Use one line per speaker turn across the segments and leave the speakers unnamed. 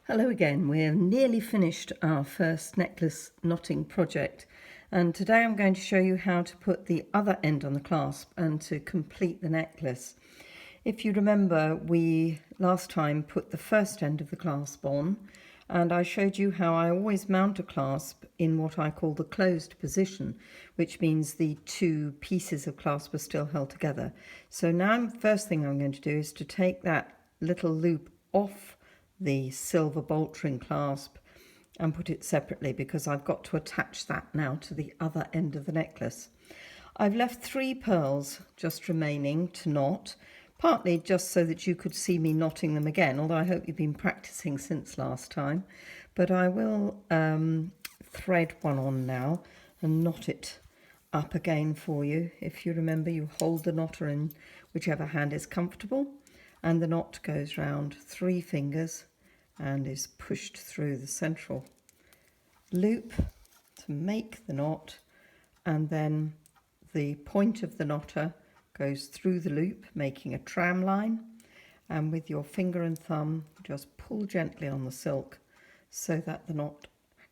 Hello again. We're nearly finished our first necklace knotting project, and today I'm going to show you how to put the other end on the clasp and to complete the necklace. If you remember, we last time put the first end of the clasp on, and I showed you how I always mount a clasp in what I call the closed position, which means the two pieces of clasp are still held together. So now first thing I'm going to do is to take that little loop off the silver bolt ring clasp and put it separately, because I've got to attach that now to the other end of the necklace. I've left 3 pearls just remaining to knot, partly just so that you could see me knotting them again, although I hope you've been practicing since last time. But I will thread one on now and knot it up again for you. If you remember, you hold the knotter in whichever hand is comfortable, and the knot goes round 3 fingers and is pushed through the central loop to make the knot, and then the point of the knotter goes through the loop, making a tram line, and with your finger and thumb just pull gently on the silk so that the knot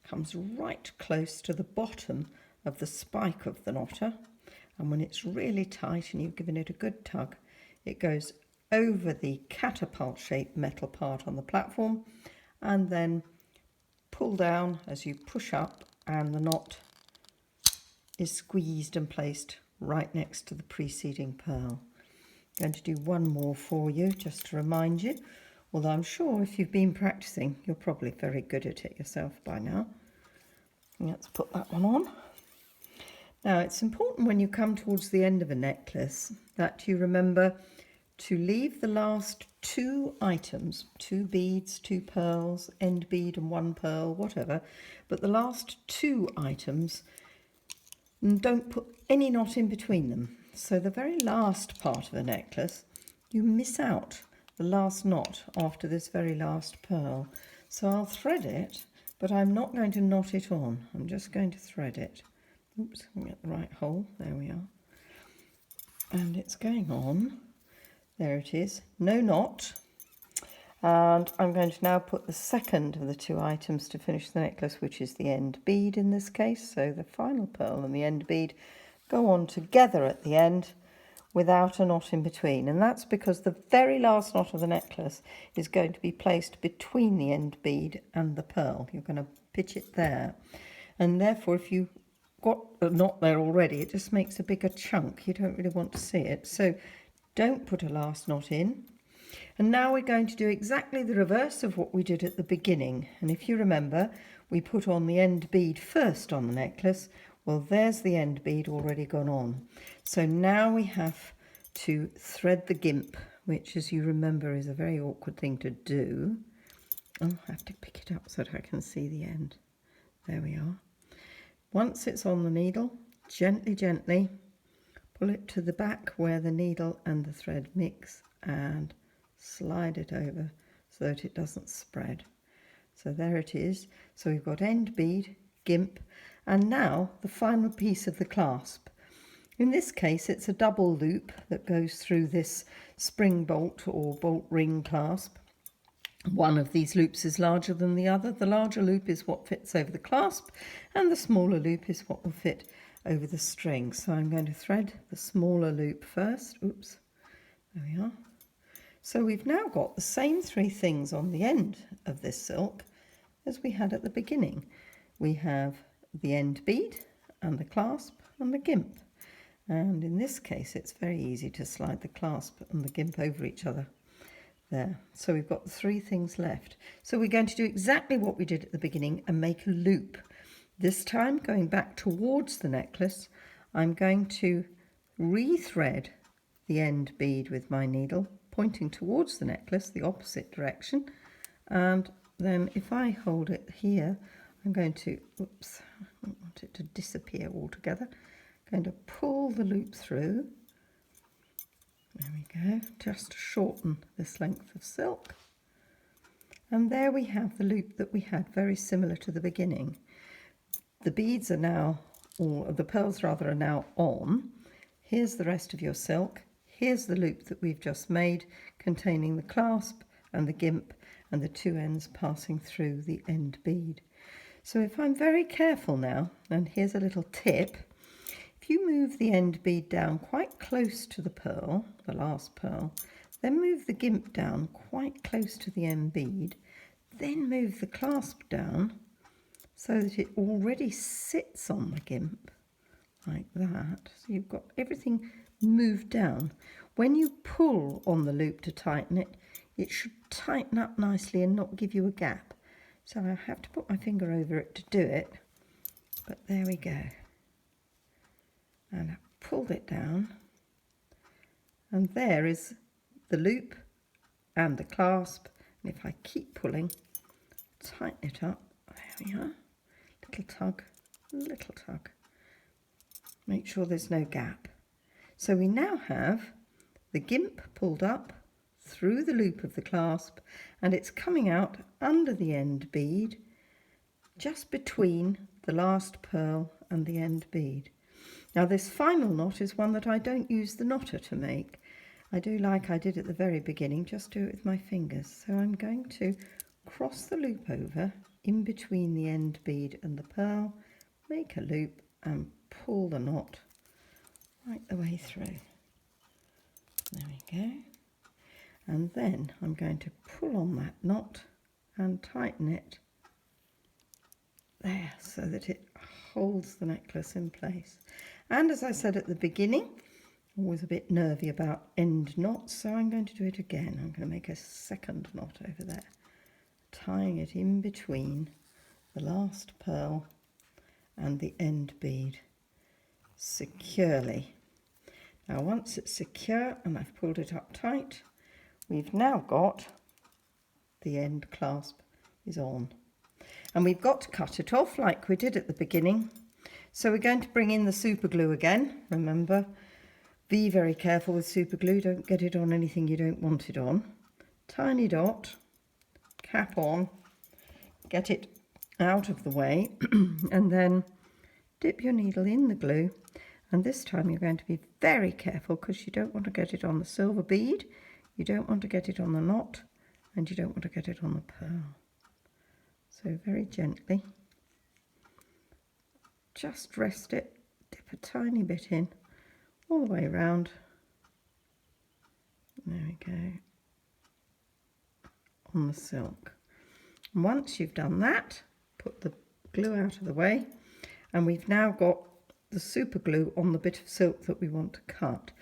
comes right close to the bottom of the spike of the knotter. And when it's really tight and you've given it a good tug, it goes over the catapult shaped metal part on the platform, and then pull down as you push up, and the knot is squeezed and placed right next to the preceding pearl. I'm going to do one more for you just to remind you, although I'm sure if you've been practicing you're probably very good at it yourself by now. Let's put that one on. Now it's important when you come towards the end of a necklace that you remember to leave the last 2 items, 2 beads, 2 pearls, end bead and 1 pearl, whatever, but the last 2 items, don't put any knot in between them. So the very last part of the necklace, you miss out the last knot after this very last pearl. So I'll thread it, but I'm not going to knot it on. I'm just going to thread it. Oops, let me get the right hole. There we are. And it's going on. There it is, no knot. And I'm going to now put the second of the 2 items to finish the necklace, which is the end bead in this case. So the final pearl and the end bead go on together at the end without a knot in between. And that's because the very last knot of the necklace is going to be placed between the end bead and the pearl. You're going to pitch it there. And therefore, if you've got a knot there already, it just makes a bigger chunk. You don't really want to see it. So don't put a last knot in. And now we're going to do exactly the reverse of what we did at the beginning. And if you remember, we put on the end bead first on the necklace. Well, there's the end bead already gone on. So now we have to thread the gimp, which, as you remember, is a very awkward thing to do. Oh, I have to pick it up so that I can see the end. There we are. Once it's on the needle, gently, gently pull it to the back where the needle and the thread mix and slide it over so that it doesn't spread. So there it is. So we've got end bead, gimp, and now the final piece of the clasp. In this case, it's a double loop that goes through this spring bolt or bolt ring clasp. One of these loops is larger than the other. The larger loop is what fits over the clasp, and the smaller loop is what will fit over the string. So I'm going to thread the smaller loop first. Oops, there we are. So we've now got the same 3 things on the end of this silk as we had at the beginning. We have the end bead and the clasp and the gimp. And in this case, it's very easy to slide the clasp and the gimp over each other. There. So we've got the 3 things left. So we're going to do exactly what we did at the beginning and make a loop. This time, going back towards the necklace, I'm going to rethread the end bead with my needle, pointing towards the necklace, the opposite direction. And then if I hold it here, I'm going to, oops, I don't want it to disappear altogether. I'm going to pull the loop through. There we go, just to shorten this length of silk. And there we have the loop that we had, very similar to the beginning. The beads are now, or the pearls rather, are now on. Here's the rest of your silk. Here's the loop that we've just made containing the clasp and the gimp, and the two ends passing through the end bead. So if I'm very careful now, and here's a little tip, if you move the end bead down quite close to the pearl, the last pearl, then move the gimp down quite close to the end bead, then move the clasp down so that it already sits on the gimp, like that. So you've got everything moved down. When you pull on the loop to tighten it, it should tighten up nicely and not give you a gap. So I have to put my finger over it to do it, but there we go. And I pulled it down, and there is the loop and the clasp. And if I keep pulling, tighten it up, there we are, little tug, make sure there's no gap. So we now have the gimp pulled up through the loop of the clasp, and it's coming out under the end bead, just between the last pearl and the end bead. Now this final knot is one that I don't use the knotter to make. I do like I did at the very beginning, just do it with my fingers. So I'm going to cross the loop over in between the end bead and the pearl, make a loop and pull the knot right the way through. There we go. And then I'm going to pull on that knot and tighten it there so that it holds the necklace in place. And as I said at the beginning, I'm always a bit nervy about end knots, so I'm going to do it again. I'm going to make a second knot over there, tying it in between the last pearl and the end bead securely. Now once it's secure and I've pulled it up tight, we've now got the end clasp is on. And we've got to cut it off like we did at the beginning. So we're going to bring in the super glue again. Remember, be very careful with super glue. Don't get it on anything you don't want it on. Tiny dot, cap on, get it out of the way, and then dip your needle in the glue. And this time you're going to be very careful because you don't want to get it on the silver bead, you don't want to get it on the knot, and you don't want to get it on the pearl. So very gently, just rest it, dip a tiny bit in, all the way around. There we go, on the silk. And once you've done that, put the glue out of the way, and we've now got the super glue on the bit of silk that we want to cut.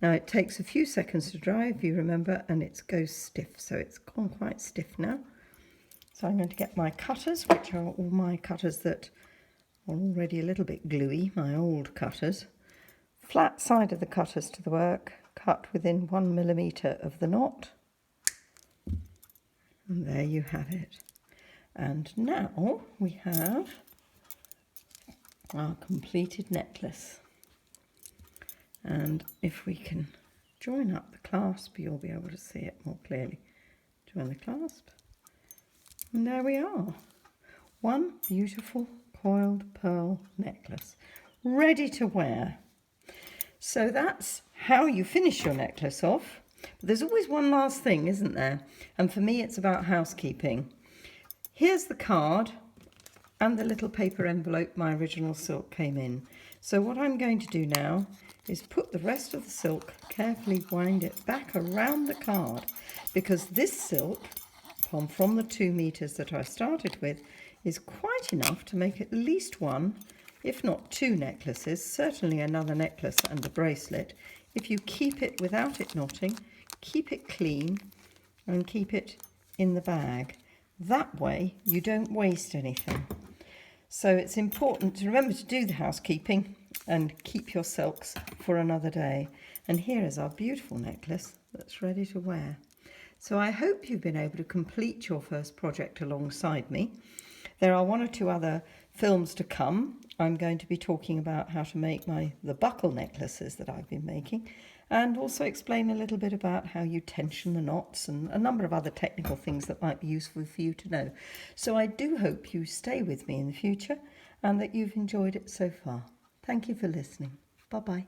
Now it takes a few seconds to dry, if you remember, and it goes stiff, so it's gone quite stiff now. So I'm going to get my cutters, which are all my cutters that are already a little bit gluey, my old cutters. Flat side of the cutters to the work, cut within 1 millimetre of the knot. And there you have it. And now we have our completed necklace. And if we can join up the clasp, you'll be able to see it more clearly. Join the clasp. And there we are. One beautiful coiled pearl necklace, ready to wear. So that's how you finish your necklace off. But there's always one last thing, isn't there? And for me, it's about housekeeping. Here's the card and the little paper envelope my original silk came in. So what I'm going to do now is put the rest of the silk, carefully wind it back around the card, because this silk, from the 2 meters that I started with, is quite enough to make at least one, if not 2 necklaces, certainly another necklace and a bracelet, if you keep it without it knotting, keep it clean and keep it in the bag. That way you don't waste anything. So it's important to remember to do the housekeeping and keep your silks for another day. And here is our beautiful necklace that's ready to wear. So I hope you've been able to complete your first project alongside me. There are 1 or 2 other films to come. I'm going to be talking about how to make the buckle necklaces that I've been making, and also explain a little bit about how you tension the knots and a number of other technical things that might be useful for you to know. So I do hope you stay with me in the future and that you've enjoyed it so far. Thank you for listening. Bye-bye.